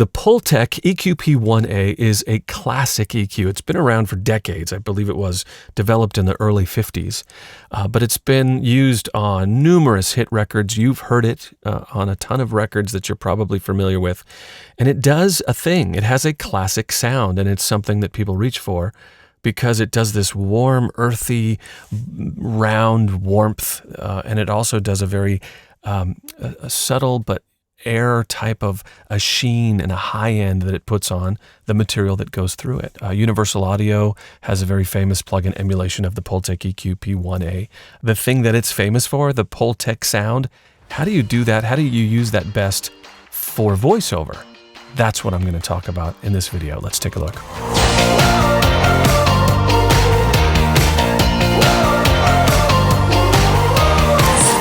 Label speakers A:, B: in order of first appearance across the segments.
A: The Pultec EQP-1A is a classic EQ. It's been around for decades. I believe it was developed in the early 50s, but it's been used on numerous hit records. You've heard it on a ton of records that you're probably familiar with, and it does a thing. It has a classic sound, and it's something that people reach for because it does this warm, earthy, round warmth, and it also does a very a subtle but air type of a sheen and a high end that it puts on the material that goes through it. Universal Audio has a very famous plug-in emulation of the Pultec EQP-1A. The thing that it's famous for, the Pultec sound, how do you do that? How do you use that best for voiceover? That's what I'm going to talk about in this video. Let's take a look.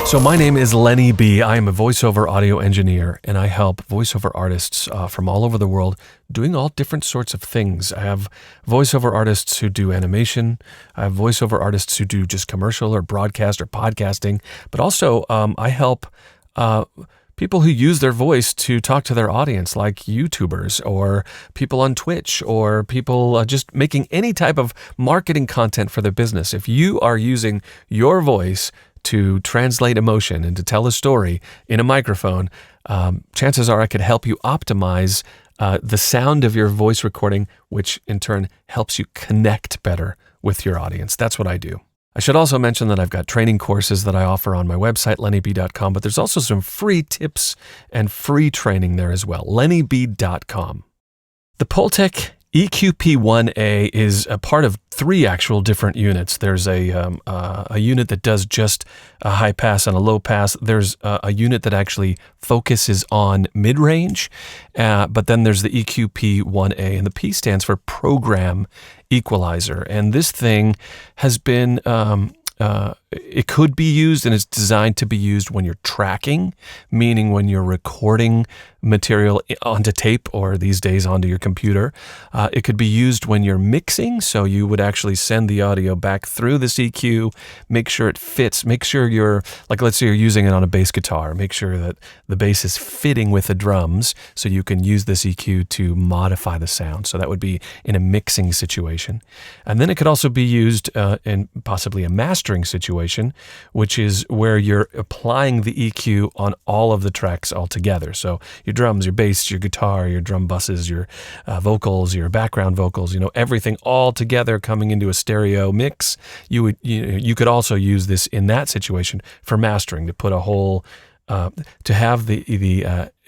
A: So my name is Lenny B. I am a voiceover audio engineer, and I help voiceover artists from all over the world doing all different sorts of things. I have voiceover artists who do animation. I have voiceover artists who do just commercial or broadcast or podcasting. But also I help people who use their voice to talk to their audience, like YouTubers or people on Twitch or people just making any type of marketing content for their business. If you are using your voice to translate emotion and to tell a story in a microphone, chances are I could help you optimize the sound of your voice recording, which in turn helps you connect better with your audience. That's what I do. I should also mention that I've got training courses that I offer on my website, lennyb.com, but there's also some free tips and free training there as well, lennyb.com. The Pultec EQP-1A is a part of three actual different units. There's a unit that does just a high pass and a low pass. There's a unit that actually focuses on mid-range, but then there's the EQP-1A, and the P stands for Program Equalizer. And this thing has been it could be used, and it's designed to be used when you're tracking, meaning when you're recording material onto tape or these days onto your computer. It could be used when you're mixing, so you would actually send the audio back through this EQ, make sure it fits, make sure you're, like let's say you're using it on a bass guitar, make sure that the bass is fitting with the drums so you can use this EQ to modify the sound. So that would be in a mixing situation. And then it could also be used in possibly a mastering situation, which is where you're applying the EQ on all of the tracks altogether. So your drums, your bass, your guitar, your drum buses, your vocals, your background vocals, everything all together coming into a stereo mix. You could also use this in that situation for mastering, to put a whole, to have the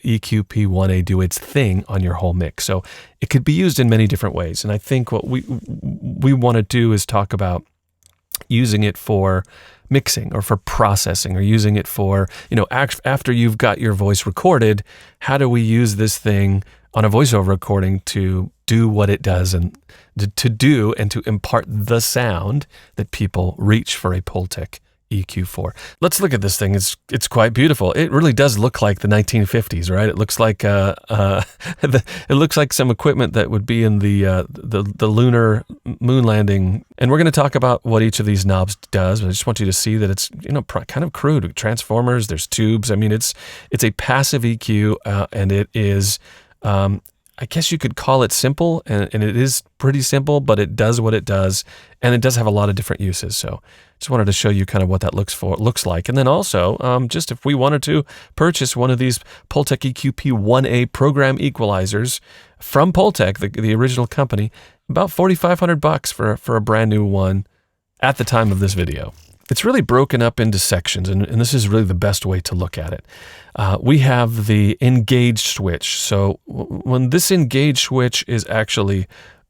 A: EQP-1A do its thing on your whole mix. So it could be used in many different ways. And I think what we want to do is talk about using it for mixing or for processing, or using it for, after you've got your voice recorded, how do we use this thing on a voiceover recording to do what it does and to impart the sound that people reach for a Pultec EQ for. Let's look at this thing. It's quite beautiful. It really does look like the 1950s, right? It looks like it looks like some equipment that would be in the lunar moon landing. And we're going to talk about what each of these knobs does. But I just want you to see that it's kind of crude. Transformers. There's tubes. I mean, it's a passive EQ, and it is. I guess you could call it simple, and it is pretty simple, but it does what it does, and it does have a lot of different uses. So just wanted to show you kind of what that looks like. And then also, just if we wanted to purchase one of these Pultec EQP-1A program equalizers from Pultec, the original company, about $4,500 for a brand new one at the time of this video. It's really broken up into sections, and this is really the best way to look at it. We have the engage switch. So when this engage switch is actually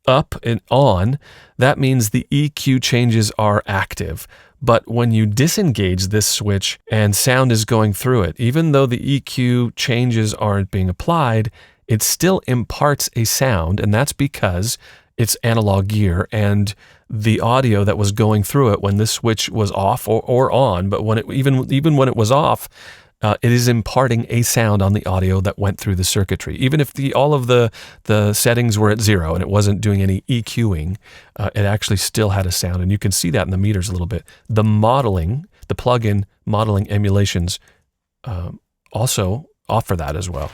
A: up and on, that means the EQ changes are active. But when you disengage this switch and sound is going through it, even though the EQ changes aren't being applied, it still imparts a sound, and that's because it's analog gear, and the audio that was going through it when this switch was off or on, but when even when it was off, it is imparting a sound on the audio that went through the circuitry. Even if all of the settings were at 0 and it wasn't doing any EQing, it actually still had a sound, and you can see that in the meters a little bit. The plug-in modeling emulations also offer that as well.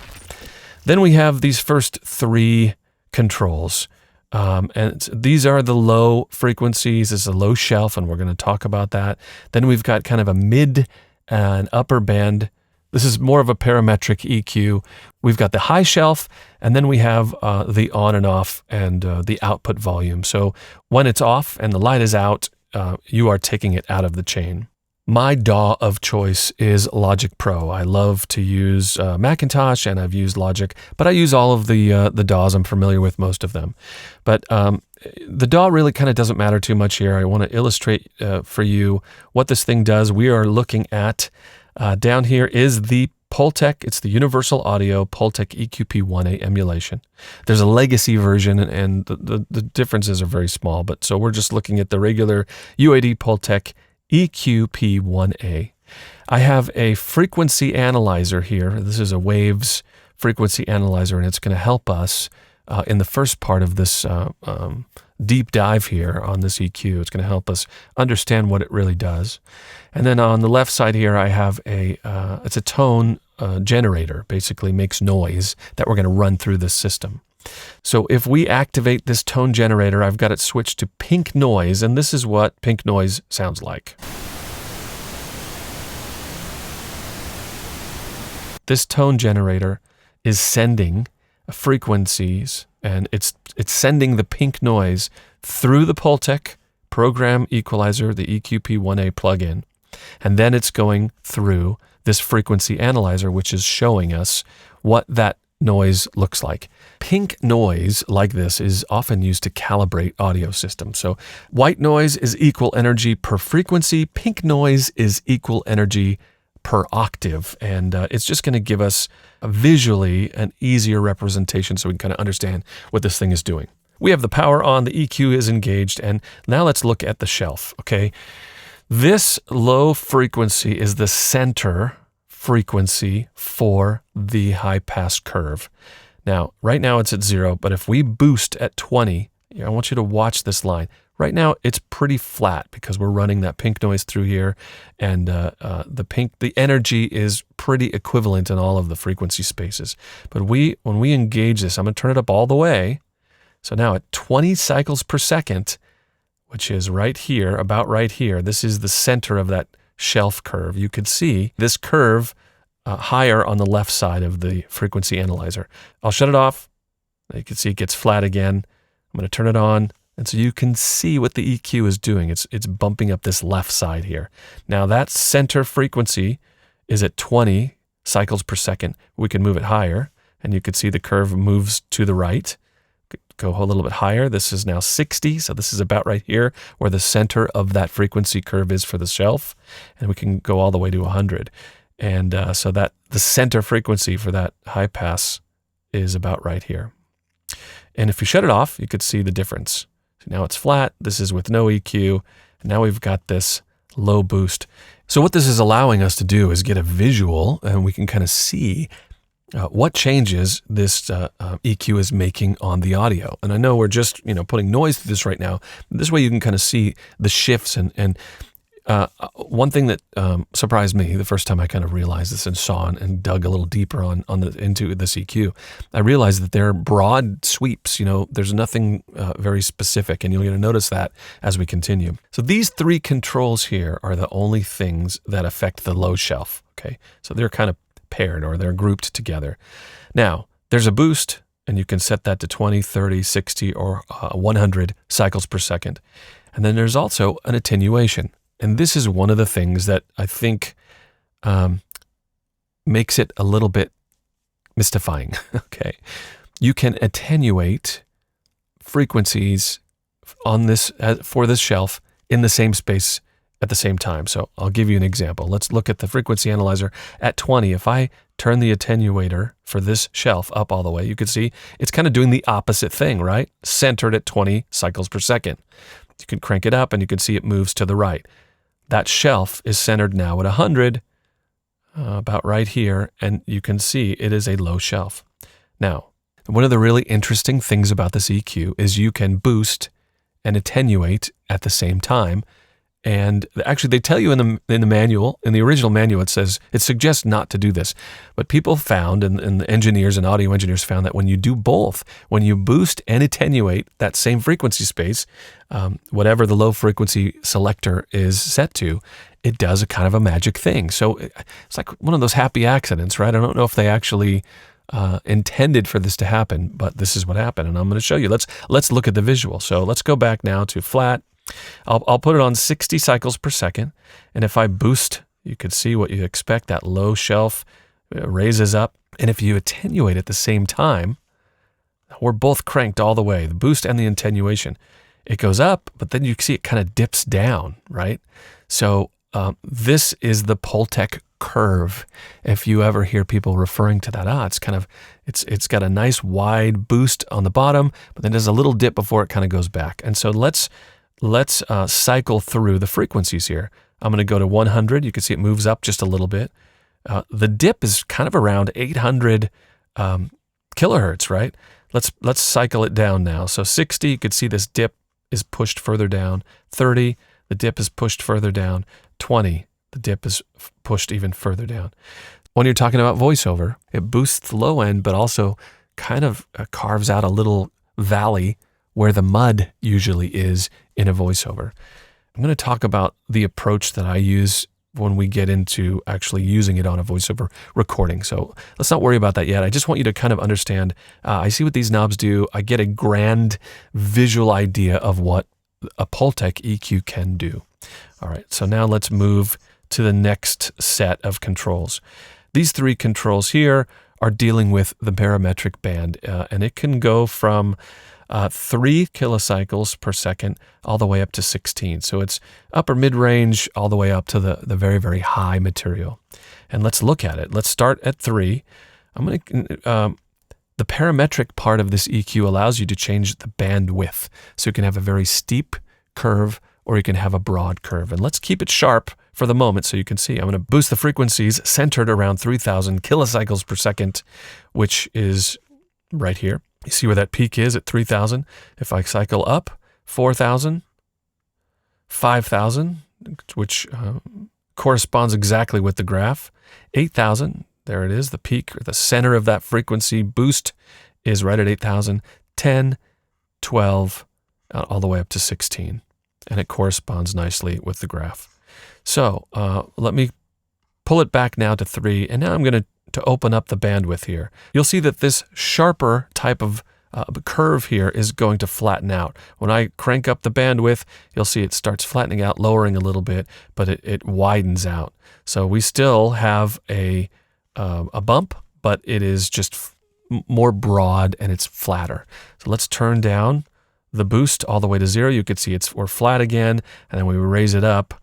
A: Then we have these first three controls. And these are the low frequencies. This is a low shelf, and we're going to talk about that. Then we've got kind of a mid and upper band. This is more of a parametric EQ. We've got the high shelf, and then we have the on and off and the output volume. So when it's off and the light is out, you are taking it out of the chain. My DAW of choice is Logic Pro. I love to use Macintosh, and I've used Logic, but I use all of the DAWs. I'm familiar with most of them. But the DAW really kind of doesn't matter too much here. I want to illustrate for you what this thing does. We are looking at, down here is the Pultec. It's the Universal Audio Pultec EQP-1A emulation. There's a legacy version, and the differences are very small. But so we're just looking at the regular UAD Pultec EQP-1A. I have a frequency analyzer here. This is a waves frequency analyzer, and it's going to help us in the first part of this deep dive here on this EQ. It's going to help us understand what it really does. And then on the left side here, I have it's a tone generator, basically makes noise that we're going to run through this system. So if we activate this tone generator, I've got it switched to pink noise, and this is what pink noise sounds like. This tone generator is sending frequencies, and it's sending the pink noise through the Pultec program equalizer, the EQP-1A plugin, and then it's going through this frequency analyzer, which is showing us what that noise looks like. Pink noise like this is often used to calibrate audio systems. So white noise is equal energy per frequency. Pink noise is equal energy per octave. And it's just going to give us visually an easier representation so we can kind of understand what this thing is doing. We have the power on, the EQ is engaged, and now let's look at the shelf, okay? This low frequency is the center frequency for the high pass curve. Now, right now it's at 0, but if we boost at 20, I want you to watch this line. Right now it's pretty flat because we're running that pink noise through here, and the energy is pretty equivalent in all of the frequency spaces. But when we engage this, I'm going to turn it up all the way. So now at 20 cycles per second, which is right here, about right here, this is the center of that shelf curve. You could see this curve higher on the left side of the frequency analyzer. I'll shut it off. You can see it gets flat again. I'm going to turn it on. And so you can see what the EQ is doing. It's bumping up this left side here. Now that center frequency is at 20 cycles per second. We can move it higher, and you can see the curve moves to the right. Go a little bit higher. This is now 60, so this is about right here where the center of that frequency curve is for the shelf, and we can go all the way to 100. And so that the center frequency for that high pass is about right here. And if you shut it off, you could see the difference. So now it's flat. This is with no EQ. And now we've got this low boost. So what this is allowing us to do is get a visual, and we can kind of see what changes this EQ is making on the audio. And I know we're just putting noise through this right now. This way you can kind of see the shifts. And one thing that surprised me the first time I kind of realized this and saw and dug a little deeper into this EQ, I realized that they're broad sweeps. There's nothing very specific, and you're going to notice that as we continue. So these three controls here are the only things that affect the low shelf. Okay, so they're kind of paired, or they're grouped together. Now, there's a boost, and you can set that to 20, 30, 60, or 100 cycles per second. And then there's also an attenuation. And this is one of the things that I think makes it a little bit mystifying. Okay, you can attenuate frequencies on this for this shelf in the same space at the same time. So I'll give you an example. Let's look at the frequency analyzer at 20. If I turn the attenuator for this shelf up all the way, you can see it's kind of doing the opposite thing, right? Centered at 20 cycles per second. You can crank it up, and you can see it moves to the right. That shelf is centered now at 100, about right here, and you can see it is a low shelf. Now, one of the really interesting things about this EQ is you can boost and attenuate at the same time, And actually, they tell you in the manual, in the original manual, it suggests not to do this. But people found, and the engineers and audio engineers found that when you do both, when you boost and attenuate that same frequency space, whatever the low frequency selector is set to, it does a kind of a magic thing. So it's like one of those happy accidents, right? I don't know if they actually intended for this to happen, but this is what happened, and I'm going to show you. Let's look at the visual. So let's go back now to flat. I'll put it on 60 cycles per second, and if I boost, you could see what you expect. That low shelf raises up, and if you attenuate at the same time, we're both cranked all the way, the boost and the attenuation. It goes up, but then you see it kind of dips down, right? So this is the Pultec curve. If you ever hear people referring to that, it's got a nice wide boost on the bottom, but then there's a little dip before it kind of goes back. And so let's cycle through the frequencies here. I'm going to go to 100. You can see it moves up just a little bit. The dip is kind of around 800 kilohertz, right? Let's cycle it down now. So 60, you could see this dip is pushed further down. 30, the dip is pushed further down. 20, the dip is pushed even further down. When you're talking about voiceover, it boosts the low end, but also kind of carves out a little valley where the mud usually is in a voiceover. I'm going to talk about the approach that I use when we get into actually using it on a voiceover recording. So let's not worry about that yet. I just want you to kind of understand. I see what these knobs do. I get a grand visual idea of what a Pultec EQ can do. All right, so now let's move to the next set of controls. These three controls here are dealing with the parametric band, and it can go from 3 kilocycles per second all the way up to 16. So it's upper mid-range all the way up to the very, very high material. And let's look at it. Let's start at 3. The parametric part of this EQ allows you to change the bandwidth. So you can have a very steep curve or you can have a broad curve. And let's keep it sharp for the moment so you can see. I'm going to boost the frequencies centered around 3,000 kilocycles per second, which is right here. You see where that peak is at 3,000. If I cycle up, 4,000, 5,000, which corresponds exactly with the graph, 8,000, there it is, the peak, or the center of that frequency boost is right at 8,000, 10, 12, all the way up to 16. And it corresponds nicely with the graph. So let me pull it back now to 3, and now I'm going to open up the bandwidth here. You'll see that this sharper type of curve here is going to flatten out. When I crank up the bandwidth, you'll see it starts flattening out, lowering a little bit, but it widens out. So we still have a bump, but it is just more broad and it's flatter. So let's turn down the boost all the way to 0. You can see we're flat again, and then we raise it up.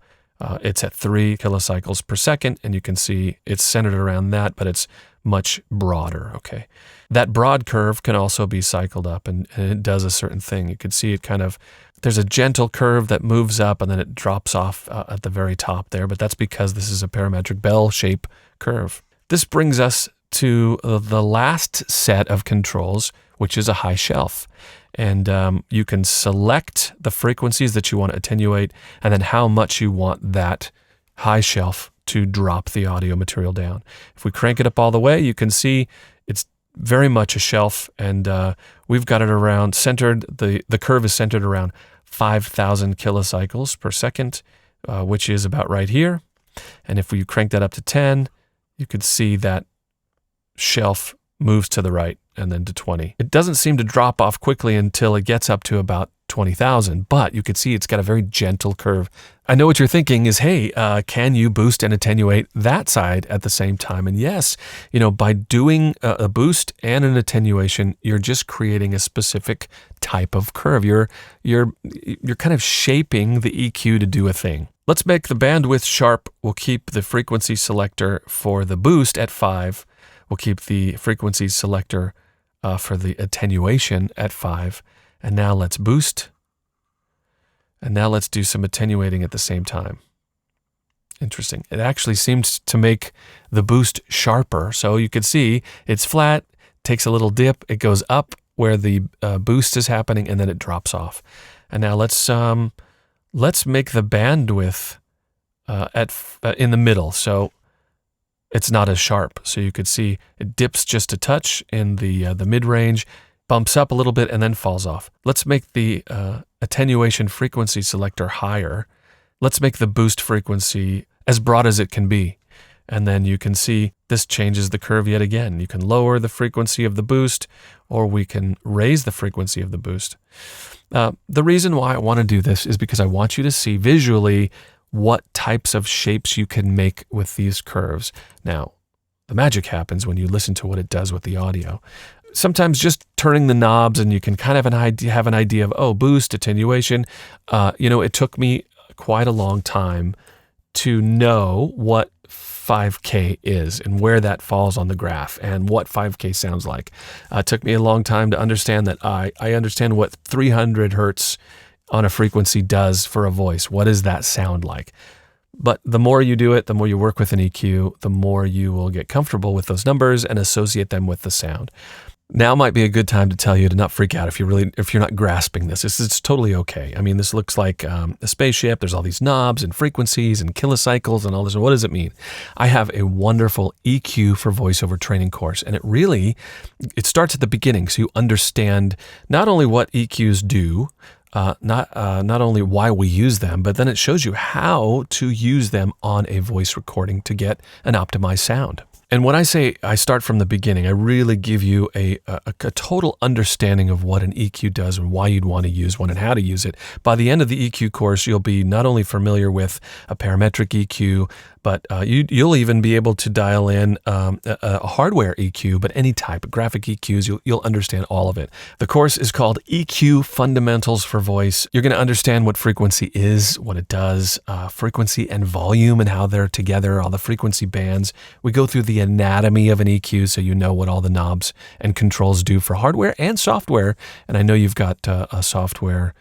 A: It's at 3 kilocycles per second, and you can see it's centered around that, but it's much broader, okay? That broad curve can also be cycled up, and it does a certain thing. You can see it there's a gentle curve that moves up, and then it drops off at the very top there, but that's because this is a parametric bell shape curve. This brings us to the last set of controls, which is a high shelf. And you can select the frequencies that you want to attenuate and then how much you want that high shelf to drop the audio material down. If we crank it up all the way, you can see it's very much a shelf, and we've got it around centered. The curve is centered around 5,000 kilocycles per second, which is about right here. And if we crank that up to 10, you could see that shelf moves to the right and then to 20. It doesn't seem to drop off quickly until it gets up to about 20,000, but you can see it's got a very gentle curve. I know what you're thinking is, hey, can you boost and attenuate that side at the same time? And yes, by doing a boost and an attenuation, you're just creating a specific type of curve. You're kind of shaping the EQ to do a thing. Let's make the bandwidth sharp. We'll keep the frequency selector for the boost at 5. We'll keep the frequency selector for the attenuation at 5. And now let's boost. And now let's do some attenuating at the same time. Interesting. It actually seems to make the boost sharper. So you can see it's flat, takes a little dip, it goes up where the boost is happening, and then it drops off. And now let's Let's make the bandwidth in the middle, so it's not as sharp. So you could see it dips just a touch in the mid-range, bumps up a little bit, and then falls off. Let's make the attenuation frequency selector higher. Let's make the boost frequency as broad as it can be. And then you can see this changes the curve yet again. You can lower the frequency of the boost, or we can raise the frequency of the boost. The reason why I want to do this is because I want you to see visually what types of shapes you can make with these curves. Now, the magic happens when you listen to what it does with the audio. Sometimes just turning the knobs and you can kind of have an idea of, boost, attenuation. It took me quite a long time to know what 5K is and where that falls on the graph and what 5K sounds like. It took me a long time to understand that I understand what 300 hertz on a frequency does for a voice. What does that sound like? But the more you do it, the more you work with an EQ, the more you will get comfortable with those numbers and associate them with the sound. Now might be a good time to tell you to not freak out if you're not grasping this. It's totally okay. I mean, this looks like a spaceship. There's all these knobs and frequencies and kilocycles and all this. What does it mean? I have a wonderful EQ for voiceover training course, and it starts at the beginning, so you understand not only what EQs do, not only why we use them, but then it shows you how to use them on a voice recording to get an optimized sound. And when I say I start from the beginning, I really give you a total understanding of what an EQ does and why you'd want to use one and how to use it. By the end of the EQ course, you'll be not only familiar with a parametric EQ, but you'll even be able to dial in a hardware EQ, but any type of graphic EQs, you'll understand all of it. The course is called EQ Fundamentals for Voice. You're going to understand what frequency is, what it does, frequency and volume and how they're together, all the frequency bands. We go through the anatomy of an EQ so you know what all the knobs and controls do for hardware and software. And I know you've got a software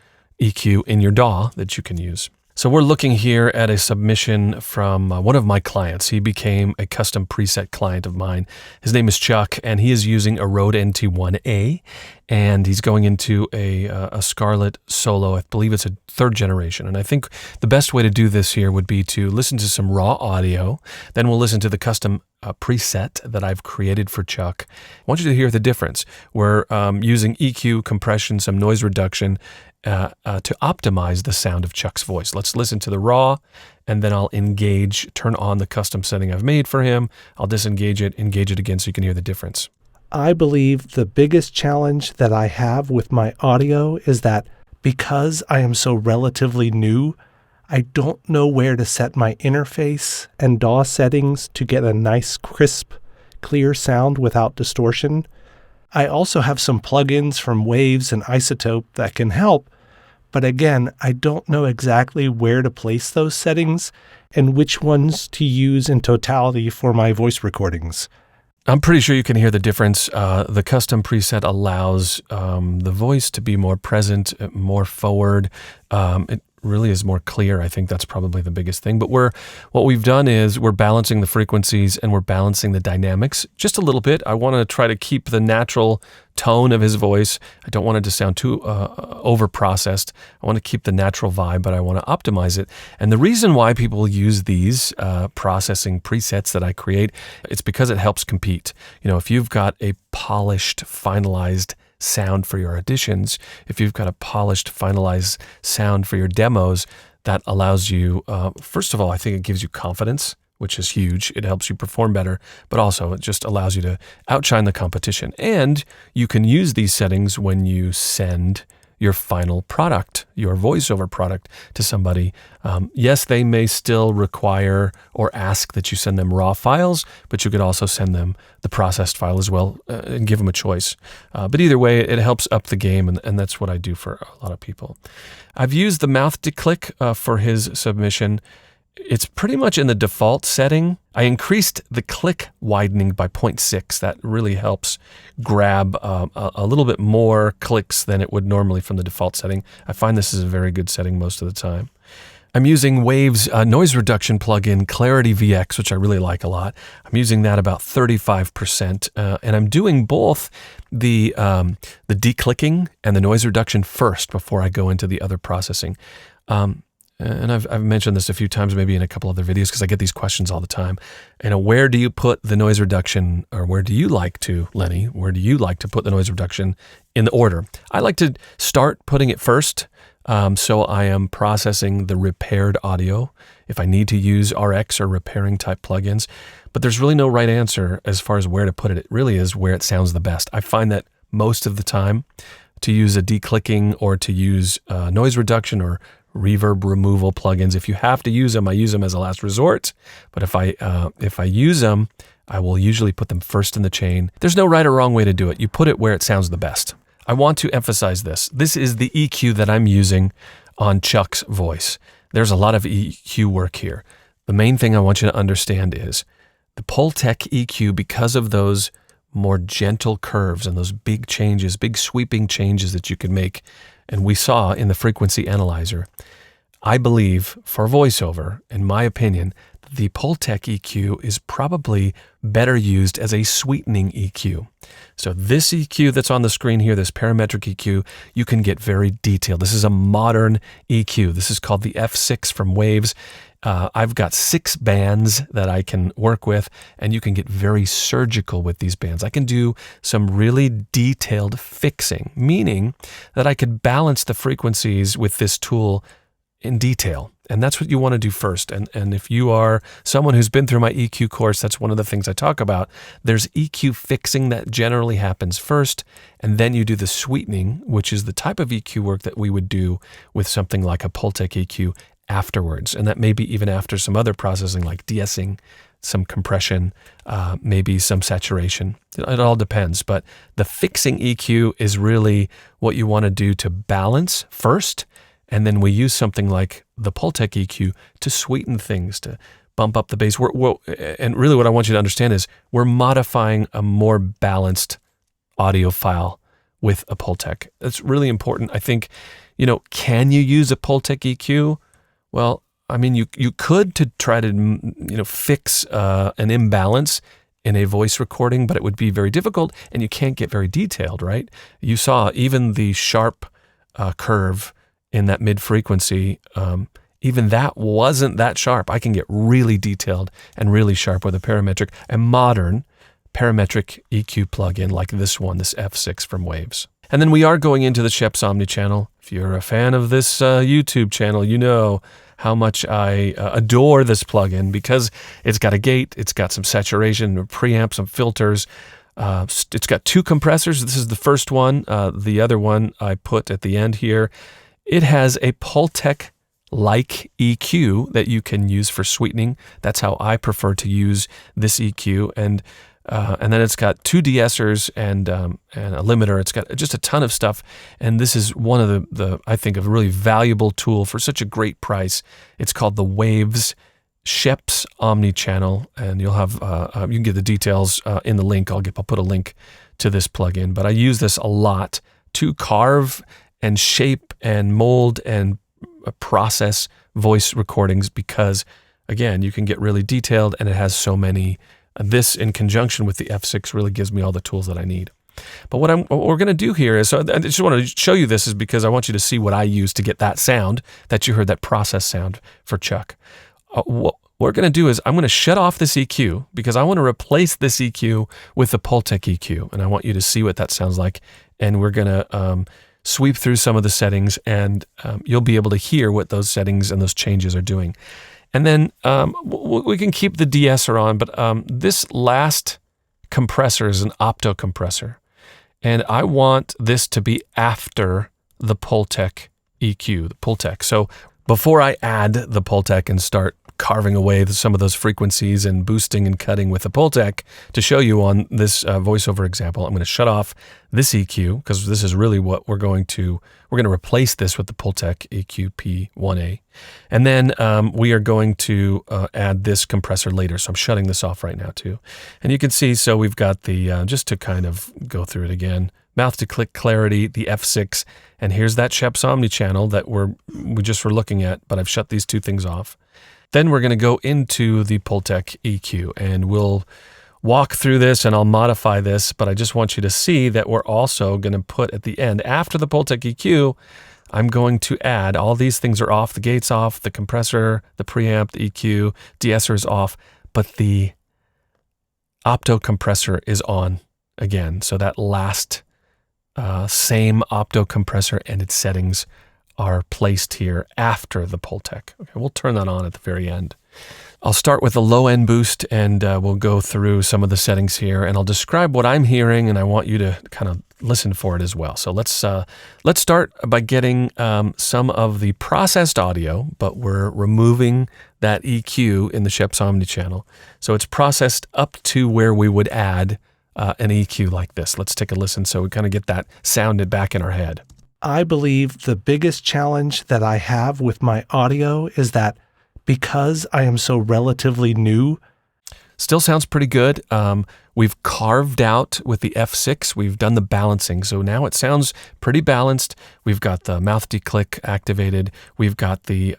A: EQ in your DAW that you can use. So we're looking here at a submission from one of my clients. He became a custom preset client of mine. His name is Chuck, and he is using a Rode NT1A, and he's going into a Scarlett Solo. I believe it's a third generation. And I think the best way to do this here would be to listen to some raw audio. Then we'll listen to the custom preset that I've created for Chuck. I want you to hear the difference. We're using EQ, compression, some noise reduction, to optimize the sound of Chuck's voice. Let's listen to the raw, and then I'll turn on the custom setting I've made for him. I'll disengage it, engage it again so you can hear the difference.
B: I believe the biggest challenge that I have with my audio is that because I am so relatively new, I don't know where to set my interface and DAW settings to get a nice, crisp, clear sound without distortion. I also have some plugins from Waves and Isotope that can help, but again, I don't know exactly where to place those settings and which ones to use in totality for my voice recordings.
A: I'm pretty sure you can hear the difference. The custom preset allows the voice to be more present, more forward. It really is more clear. I think that's probably the biggest thing. But what we've done is we're balancing the frequencies and we're balancing the dynamics just a little bit. I want to try to keep the natural tone of his voice. I don't want it to sound too over-processed. I want to keep the natural vibe, but I want to optimize it. And the reason why people use these processing presets that I create, it's because it helps compete. If you've got a polished, finalized sound for your auditions, if you've got a polished, finalized sound for your demos, that allows you, first of all, I think it gives you confidence, which is huge. It helps you perform better, but also it just allows you to outshine the competition. And you can use these settings when you send your final product, your voiceover product, to somebody. Yes, they may still require or ask that you send them raw files, but you could also send them the processed file as well and give them a choice. But either way, it helps up the game, and that's what I do for a lot of people. I've used the mouth declick for his submission. It's pretty much in the default setting. I increased the click widening by 0.6. That really helps grab a little bit more clicks than it would normally from the default setting. I find this is a very good setting most of the time. I'm using Waves noise reduction plugin Clarity VX, which I really like a lot. I'm using that about 35%, and I'm doing both the declicking and the noise reduction first before I go into the other processing. and I've mentioned this a few times, maybe in a couple other videos, because I get these questions all the time. Where do you put the noise reduction, or where do you like to, Lenny, where do you like to put the noise reduction in the order? I like to start putting it first, so I am processing the repaired audio if I need to use RX or repairing type plugins. But there's really no right answer as far as where to put it. It really is where it sounds the best. I find that most of the time to use a declicking or to use noise reduction or reverb removal plugins, if you have to use them, I use them as a last resort. But if I use them, I will usually put them first in the chain. There's no right or wrong way to do it. You put it where it sounds the best. I want to emphasize this. This is the EQ that I'm using on Chuck's voice. There's a lot of EQ work here. The main thing I want you to understand is the Pultec EQ, because of those more gentle curves and those big changes, big sweeping changes that you can make, and we saw in the frequency analyzer, I believe for voiceover, in my opinion, the Pultec EQ is probably better used as a sweetening EQ. So this EQ that's on the screen here, this parametric EQ, you can get very detailed. This is a modern EQ. This is called the F6 from Waves. I've got 6 bands that I can work with, and you can get very surgical with these bands. I can do some really detailed fixing, meaning that I could balance the frequencies with this tool in detail. And that's what you want to do first. And if you are someone who's been through my EQ course, that's one of the things I talk about. There's EQ fixing that generally happens first, and then you do the sweetening, which is the type of EQ work that we would do with something like a Pultec EQ afterwards. And that may be even after some other processing like de-essing, some compression, maybe some saturation. It all depends. But the fixing EQ is really what you want to do to balance first. And then we use something like the Pultec EQ to sweeten things, to bump up the bass. And really what I want you to understand is we're modifying a more balanced audio file with a Pultec. That's really important. I think, can you use a Pultec EQ? Well, I mean, you could to try to, fix an imbalance in a voice recording, but it would be very difficult and you can't get very detailed, right? You saw even the sharp curve in that mid-frequency, even that wasn't that sharp. I can get really detailed and really sharp with a modern parametric EQ plugin like this one, this F6 from Waves. And then we are going into the Sheps Omni channel. If you're a fan of this YouTube channel, you know how much I adore this plugin because it's got a gate, it's got some saturation, a preamp, some filters. It's got 2 compressors. This is the first one. The other one I put at the end here. It has a Pultec-like EQ that you can use for sweetening. That's how I prefer to use this EQ. And then it's got 2 de-essers and a limiter. It's got just a ton of stuff. And this is one of the I think, a really valuable tool for such a great price. It's called the Waves Sheps Omni channel. And you'll have, you can get the details in the link. I'll put a link to this plugin. But I use this a lot to carve and shape and mold and process voice recordings because, again, you can get really detailed and it has so many. This in conjunction with the F6 really gives me all the tools that I need. But what we're going to do here is, so I just want to show you this is because I want you to see what I use to get that sound that you heard, that process sound for Chuck. What we're going to do is I'm going to shut off this EQ because I want to replace this EQ with the Pultec EQ. And I want you to see what that sounds like. And we're going to sweep through some of the settings and you'll be able to hear what those settings and those changes are doing. And then we can keep the de-esser on, but this last compressor is an opto compressor. And I want this to be after the Pultec EQ, the Pultec. So before I add the Pultec and start carving away some of those frequencies and boosting and cutting with the Pultec, to show you on this voiceover example, I'm going to shut off this EQ because this is really what we're going to replace this with the Pultec EQP-1A. And then we are going to add this compressor later. So I'm shutting this off right now too. And you can see, so we've got the, just to kind of go through it again, mouth to click clarity, the F6, and here's that Sheps Omni channel that we just were looking at, but I've shut these 2 things off. Then we're going to go into the Pultec EQ and we'll walk through this and I'll modify this, but I just want you to see that we're also going to put at the end, after the Pultec EQ, I'm going to add, all these things are off, the gate's off, the compressor, the preamp, the EQ, de-esser is off, but the opto compressor is on again. So that last same opto compressor and its settings are placed here after the Pultec. Okay, we'll turn that on at the very end. I'll start with a low end boost and we'll go through some of the settings here and I'll describe what I'm hearing and I want you to kind of listen for it as well. So let's start by getting some of the processed audio, but we're removing that EQ in the Schoeps Omni channel. So it's processed up to where we would add an EQ like this. Let's take a listen so we kind of get that sounded back in our head.
B: I believe the biggest challenge that I have with my audio is that because I am so relatively new.
A: Still sounds pretty good. We've carved out with the F6, we've done the balancing. So now it sounds pretty balanced. We've got the mouth declick activated. We've got the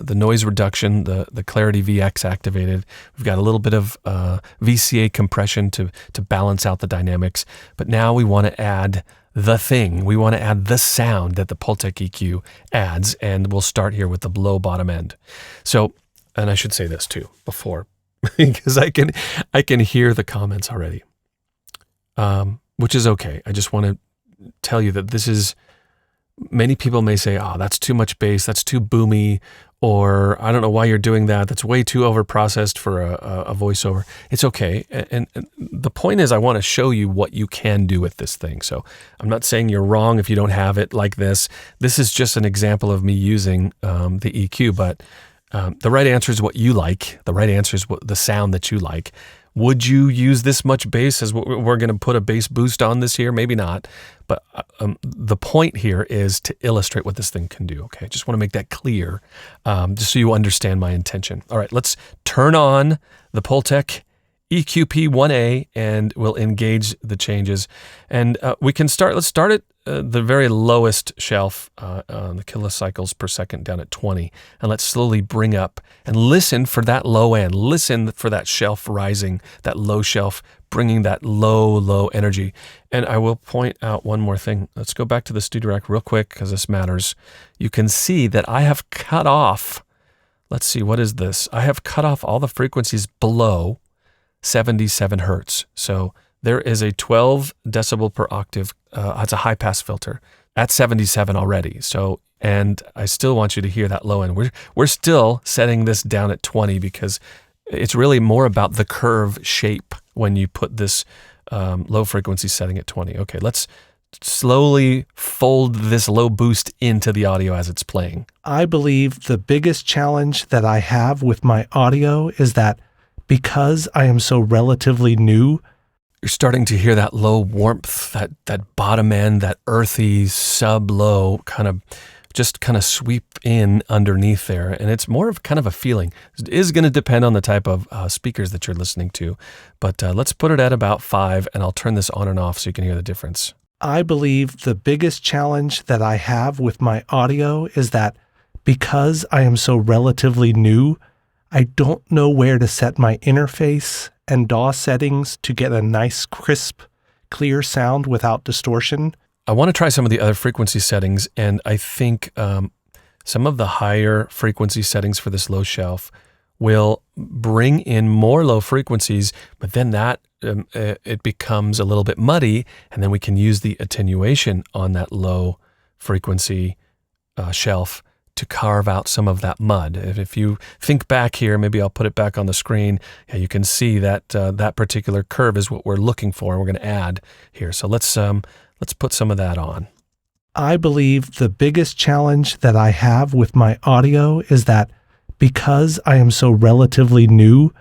A: noise reduction, the Clarity VX activated. We've got a little bit of VCA compression to balance out the dynamics. But now we want to add the thing. We want to add the sound that the Pultec EQ adds, and we'll start here with the low bottom end. So, and I should say this too before, because I can hear the comments already, which is okay. I just want to tell you that this is, many people may say, oh, that's too much bass, that's too boomy, or I don't know why you're doing that. That's way too overprocessed for a voiceover. It's okay. And the point is I want to show you what you can do with this thing. So I'm not saying you're wrong if you don't have it like this. This is just an example of me using the EQ, but the right answer is what you like. The right answer is the sound that you like. Would you use this much bass as we're going to put a bass boost on this here? Maybe not. But the point here is to illustrate what this thing can do. Okay, just want to make that clear, just so you understand my intention. All right, let's turn on the Pultec EQP-1A and we'll engage the changes. And we can start. Let's start at the very lowest shelf, the kilocycles per second down at 20, and let's slowly bring up and listen for that low end. Listen for that shelf rising, that low shelf, bringing that low energy. And I will point out one more thing. Let's go back to the studio rack real quick because this matters. You can see that I have cut off, let's see, what is this? I have cut off all the frequencies below 77 hertz. So there is a 12 decibel per octave. It's a high pass filter at 77 already. So, and I still want you to hear that low end. We're still setting this down at 20 because it's really more about the curve shape when you put this low frequency setting at 20. Okay, let's slowly fold this low boost into the audio as it's playing.
B: I believe the biggest challenge that I have with my audio is that because I am so relatively new,
A: you're starting to hear that low warmth, that bottom end, that earthy sub-low kind of sweep in underneath there. And it's more of kind of a feeling. It is going to depend on the type of speakers that you're listening to. But let's put it at about 5 and I'll turn this on and off so you can hear the difference.
B: I believe the biggest challenge that I have with my audio is that because I am so relatively new, I don't know where to set my interface and DAW settings to get a nice, crisp, clear sound without distortion.
A: I want to try some of the other frequency settings, and I think some of the higher frequency settings for this low shelf will bring in more low frequencies, but then that it becomes a little bit muddy, and then we can use the attenuation on that low frequency shelf to carve out some of that mud. If you think back here, maybe I'll put it back on the screen. Yeah, you can see that that particular curve is what we're looking for, and we're going to add here. So let's put some of that on.
B: I believe the biggest challenge that I have with my audio is that because I am so relatively new,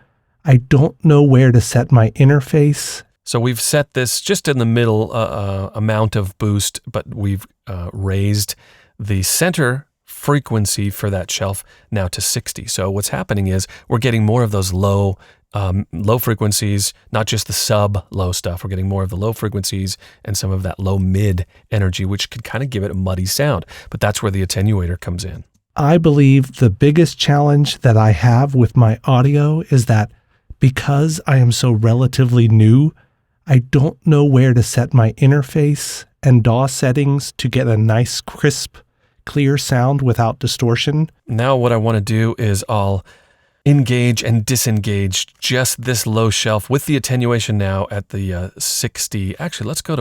B: I don't know where to set my interface.
A: So we've set this just in the middle amount of boost, but we've raised the center frequency for that shelf now to 60. So what's happening is we're getting more of those low frequencies, not just the sub-low stuff. We're getting more of the low frequencies and some of that low-mid energy, which can kind of give it a muddy sound. But that's where the attenuator comes in.
B: I believe the biggest challenge that I have with my audio is that because I am so relatively new, I don't know where to set my interface and DAW settings to get a nice, crisp, clear sound without distortion.
A: Now what I want to do is I'll engage and disengage just this low shelf with the attenuation now at the 60. Actually, let's put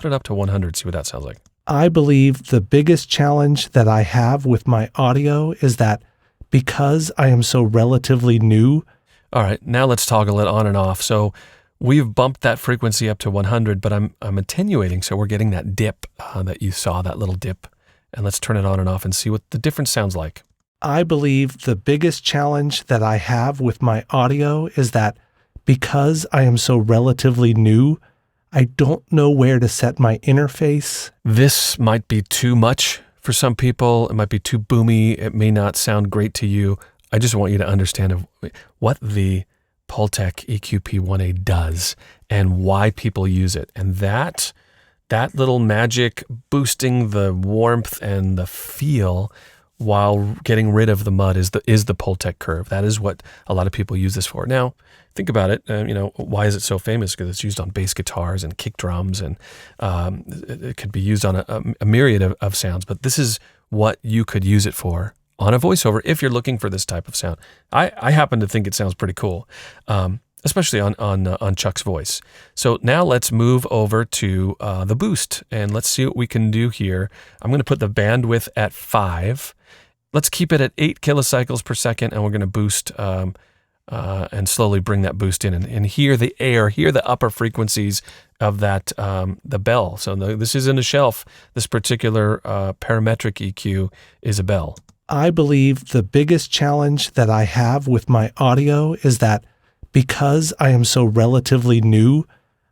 A: it up to 100, see what that sounds like.
B: I believe the biggest challenge that I have with my audio is that because I am so relatively new.
A: All right, now let's toggle it on and off. So we've bumped that frequency up to 100, but I'm attenuating, so we're getting that dip that you saw, that little dip. And let's turn it on and off and see what the difference sounds like.
B: I believe the biggest challenge that I have with my audio is that because I am so relatively new, I don't know where to set my interface.
A: This might be too much for some people. It might be too boomy. It may not sound great to you. I just want you to understand what the Pultec EQP-1A does and why people use it. And that little magic boosting the warmth and the feel while getting rid of the mud is the Pultec curve. That is what a lot of people use this for. Now, think about it. Why is it so famous? Because it's used on bass guitars and kick drums, and it could be used on a myriad of sounds. But this is what you could use it for on a voiceover if you're looking for this type of sound. I happen to think it sounds pretty cool, especially on Chuck's voice. So now let's move over to the boost, and let's see what we can do here. I'm going to put the bandwidth at 5. Let's keep it at 8 kilocycles per second, and we're going to boost and slowly bring that boost in and hear the air, hear the upper frequencies of that, the bell. So this isn't a shelf. This particular parametric EQ is a bell.
B: I believe the biggest challenge that I have with my audio is that because I am so relatively new,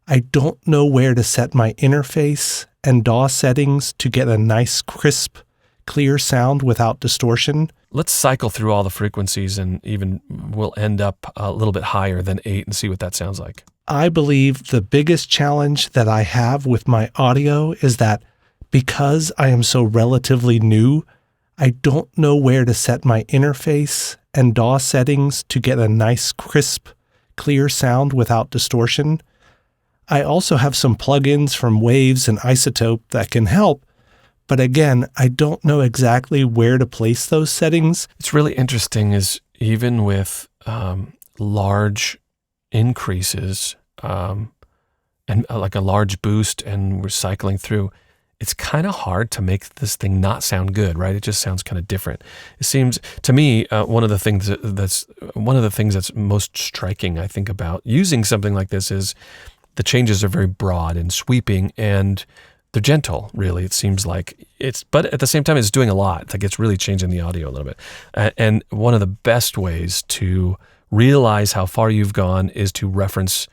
B: I don't know where to set my interface and DAW settings to get a nice, crisp, clear sound without distortion.
A: Let's cycle through all the frequencies, and even we'll end up a little bit higher than 8 and see what that sounds like.
B: I believe the biggest challenge that I have with my audio is that because I am so relatively new, I don't know where to set my interface and DAW settings to get a nice, crisp, clear sound without distortion. I also have some plugins from Waves and Isotope that can help, but again, I don't know exactly where to place those settings.
A: It's really interesting is even with large increases and like a large boost, and we're cycling through, it's kind of hard to make this thing not sound good, right? It just sounds kind of different. It seems to me one of the things that's most striking, I think, about using something like this is the changes are very broad and sweeping, and they're gentle, really. It seems like but at the same time, it's doing a lot. It's like it's really changing the audio a little bit. And one of the best ways to realize how far you've gone is to reference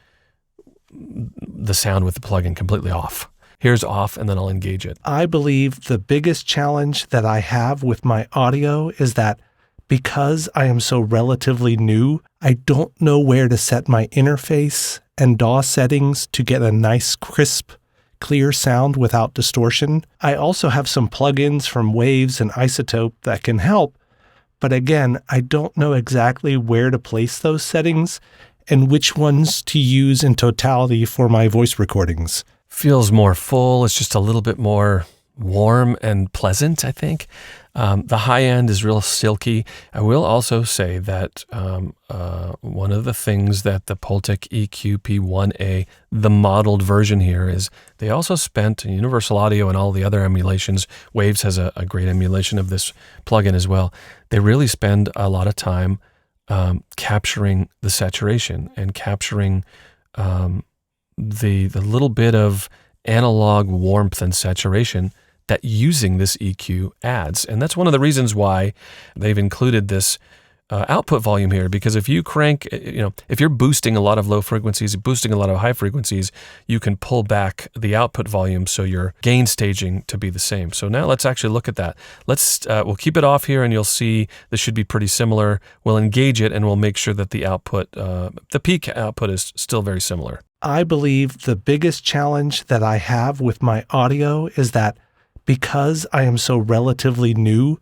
A: the sound with the plugin completely off. Here's off, and then I'll engage it.
B: I believe the biggest challenge that I have with my audio is that because I am so relatively new, I don't know where to set my interface and DAW settings to get a nice, crisp, clear sound without distortion. I also have some plugins from Waves and Isotope that can help, but again, I don't know exactly where to place those settings and which ones to use in totality for my voice recordings.
A: Feels more full. It's just a little bit more warm and pleasant, I think. The high end is real silky. I will also say that one of the things that the Pultec EQP-1A, the modeled version here, is they also spent Universal Audio and all the other emulations. Waves has a great emulation of this plugin as well. They really spend a lot of time capturing the saturation and capturing the little bit of analog warmth and saturation that using this EQ adds. And that's one of the reasons why they've included this output volume here, because if you crank, if you're boosting a lot of low frequencies, boosting a lot of high frequencies, you can pull back the output volume so your gain staging to be the same. So now let's actually look at that. We'll keep it off here, and you'll see this should be pretty similar. We'll engage it, and we'll make sure that the output, the peak output, is still very similar.
B: I believe the biggest challenge that I have with my audio is that because I am so relatively new,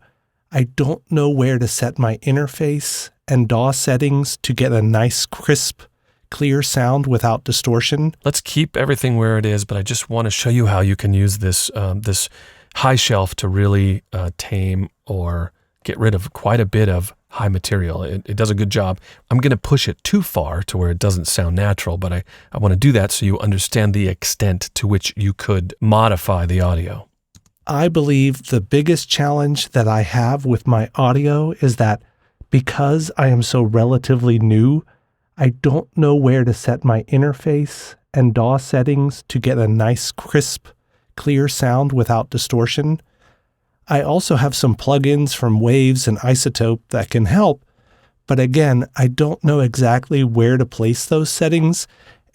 B: I don't know where to set my interface and DAW settings to get a nice, crisp, clear sound without distortion.
A: Let's keep everything where it is, but I just want to show you how you can use this high shelf to really tame or get rid of quite a bit of high material. It does a good job. I'm going to push it too far to where it doesn't sound natural, but I want to do that so you understand the extent to which you could modify the audio.
B: I believe the biggest challenge that I have with my audio is that because I am so relatively new, I don't know where to set my interface and DAW settings to get a nice, crisp, clear sound without distortion. I also have some plugins from Waves and Isotope that can help, but again, I don't know exactly where to place those settings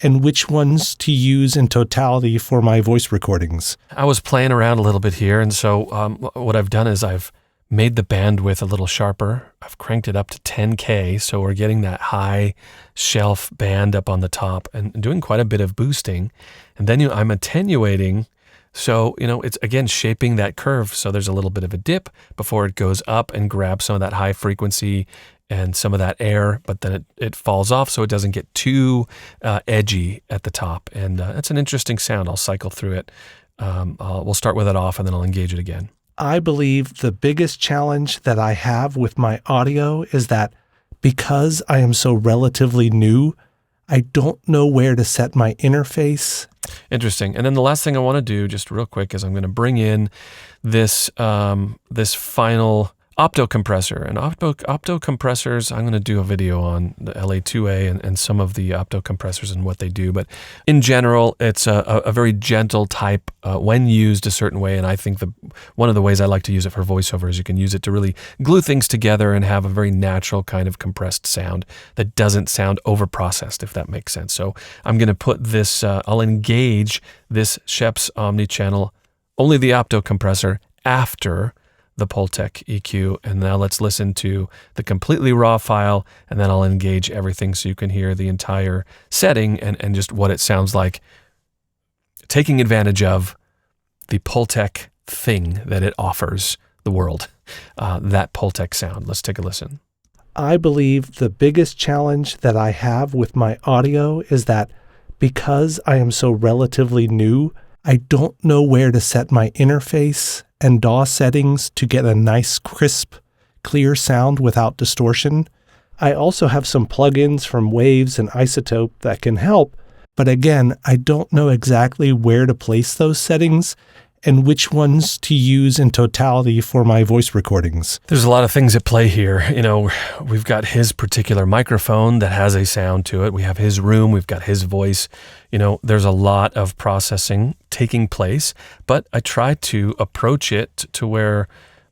B: and which ones to use in totality for my voice recordings.
A: I was playing around a little bit here, and so what I've done is I've made the bandwidth a little sharper. I've cranked it up to 10K, so we're getting that high shelf band up on the top and doing quite a bit of boosting. And then I'm attenuating, so it's again shaping that curve. So there's a little bit of a dip before it goes up and grabs some of that high frequency and some of that air, but then it falls off so it doesn't get too edgy at the top. And it's an interesting sound. I'll cycle through it. We'll start with it off and then I'll engage it again.
B: I believe the biggest challenge that I have with my audio is that because I am so relatively new, I don't know where to set my interface.
A: Interesting. And then the last thing I want to do, just real quick, is I'm going to bring in this this final opto compressor. And opto compressors, I'm going to do a video on the LA2A and some of the opto compressors and what they do. But in general, it's a very gentle type when used a certain way. And I think one of the ways I like to use it for voiceover is you can use it to really glue things together and have a very natural kind of compressed sound that doesn't sound over-processed, if that makes sense. So I'm going to put this, I'll engage this Schoeps omni-channel, only the opto compressor, after the Pultec EQ. And now let's listen to the completely raw file, and then I'll engage everything so you can hear the entire setting and just what it sounds like, taking advantage of the Pultec thing that it offers the world, that Pultec sound. Let's take a listen.
B: I believe the biggest challenge that I have with my audio is that because I am so relatively new, I don't know where to set my interface and DAW settings to get a nice, crisp, clear sound without distortion. I also have some plugins from Waves and Isotope that can help, but again, I don't know exactly where to place those settings and which ones to use in totality for my voice recordings.
A: There's a lot of things at play here. We've got his particular microphone that has a sound to it. We have his room. We've got his voice. There's a lot of processing taking place, but I try to approach it to where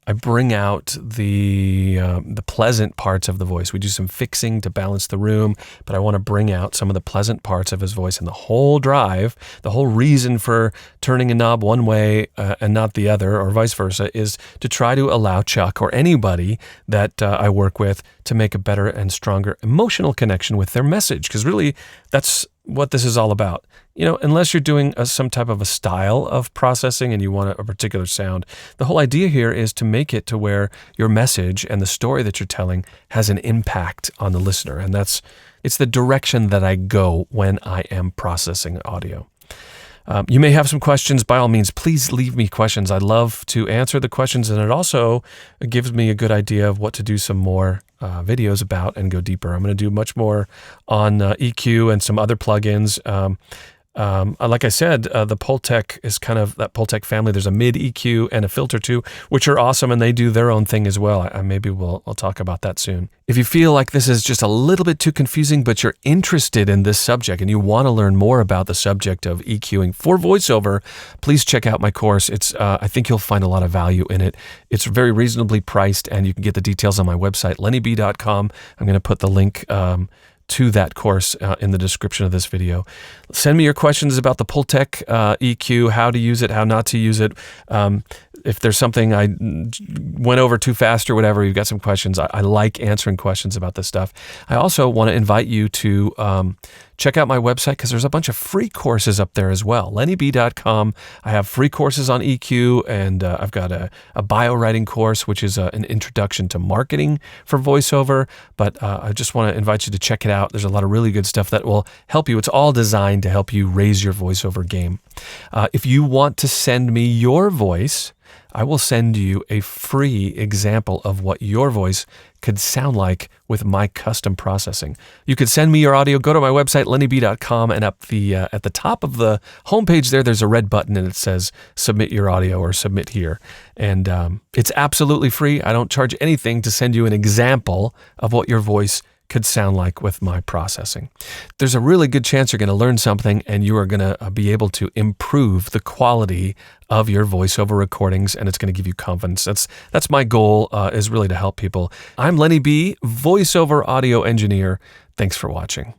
A: I bring out the pleasant parts of the voice. We do some fixing to balance the room, but I want to bring out some of the pleasant parts of his voice. And the whole drive, the whole reason for turning a knob one way and not the other, or vice versa, is to try to allow Chuck or anybody that I work with to make a better and stronger emotional connection with their message. Because really, that's what this is all about. Unless you're doing some type of a style of processing and you want a particular sound, the whole idea here is to make it to where your message and the story that you're telling has an impact on the listener. And it's the direction that I go when I am processing audio. You may have some questions. By all means, please leave me questions. I love to answer the questions, and it also gives me a good idea of what to do some more videos about and go deeper. I'm going to do much more on EQ and some other plugins. Like I said, the Pultec is kind of that Pultec family. There's a mid EQ and a filter too, which are awesome, and they do their own thing as well. Maybe we'll talk about that soon. If you feel like this is just a little bit too confusing, but you're interested in this subject and you want to learn more about the subject of EQing for voiceover, please check out my course. I think you'll find a lot of value in it. It's very reasonably priced, and you can get the details on my website, lennyb.com. I'm going to put the link to that course in the description of this video. Send me your questions about the Pultec EQ, how to use it, how not to use it. If there's something I went over too fast or whatever, you've got some questions. I like answering questions about this stuff. I also want to invite you to check out my website, because there's a bunch of free courses up there as well. lennyb.com. I have free courses on EQ, and I've got a bio writing course, which is an introduction to marketing for voiceover. But I just want to invite you to check it out. There's a lot of really good stuff that will help you. It's all designed to help you raise your voiceover game. If you want to send me your voice I will send you a free example of what your voice could sound like with my custom processing. You could send me your audio. Go to my website, lennyb.com, and up at the top of the homepage there's a red button and it says submit your audio or submit here. And it's absolutely free. I don't charge anything to send you an example of what your voice could sound like with my processing. There's a really good chance you're going to learn something and you are going to be able to improve the quality of your voiceover recordings, and it's going to give you confidence. That's my goal, is really to help people. I'm Lenny B, voiceover audio engineer. Thanks for watching.